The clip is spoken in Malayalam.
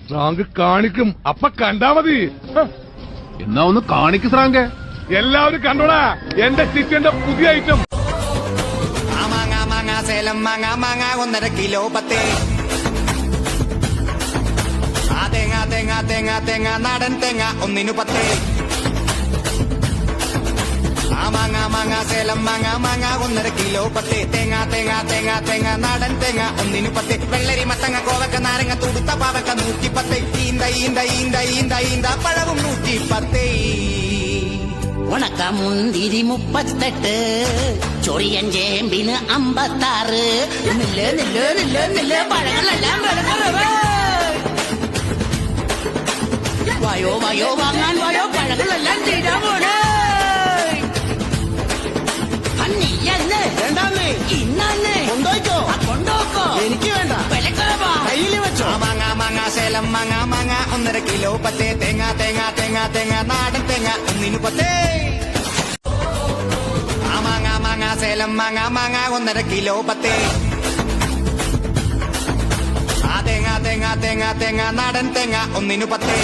സ്ട്രോങ് കാണിക്കും, അപ്പൊ കണ്ടാ മതി. എന്നാ ഒന്ന് കാണിക്ക് സ്രാങ്കെ. എല്ലാവരും കണ്ടോടാ എന്റെ ചിക്കന്റെ പുതിയ ഐറ്റം. മാങ്ങ മാങ്ങ സേലം മാങ്ങ മാങ്ങ 1.5 കിലോ പത്തേ. ആ തേങ്ങ തേങ്ങ തേങ്ങ തേങ്ങ നാടൻ തേങ്ങ 1 10. ആ മാങ്ങ മാങ്ങ സേലം മാങ്ങ മാങ്ങ 1.5 കിലോ പത്തേ. തേങ്ങ തേങ്ങ തേങ്ങ തേങ്ങ നാടൻ തേങ്ങ 1 10. വെള്ളരി മത്തങ്ങ കോവക്ക നാരങ്ങ തുടുത്ത പാവക്ക 110. ഈന്ത ഈന്ത ഈന്ത ഈന്ത ഈന്ത പഴവും 110. ഉണക്ക മുന്തിരി 38, ചൊറിയൻ ചേമ്പിന് 56. നെല്ല് നെല്ല് നെല്ല് നെല്ല് പഴങ്ങളെല്ലാം വായോ വായോ വാങ്ങാൻ വായോ, പഴങ്ങളെല്ലാം തീരാൻ പോണേ. നീയല്ലേ വേണ്ടാന്നേ, ഇന്നല്ലേ കൊണ്ടോയ്ക്കോ. കൊണ്ടോക്കോ, എനിക്ക് വേണ്ട, വിലക്കുറവാ. കയ്യില് വെച്ചോ. മാങ്ങ മാങ്ങ സേലം മാങ്ങ മാങ്ങ 1.5 കിലോ പത്തേ. തേങ്ങ തേങ്ങ തേങ്ങ തേങ്ങ നാടൻ തേങ്ങ 1 10. ആ മാങ്ങ മാങ്ങ സേലം മാങ്ങ മാങ്ങ 1.5 കിലോ പത്തേ. ആ തേങ്ങ തേങ്ങ തേങ്ങ തേങ്ങ നാടൻ തേങ്ങ 1 10.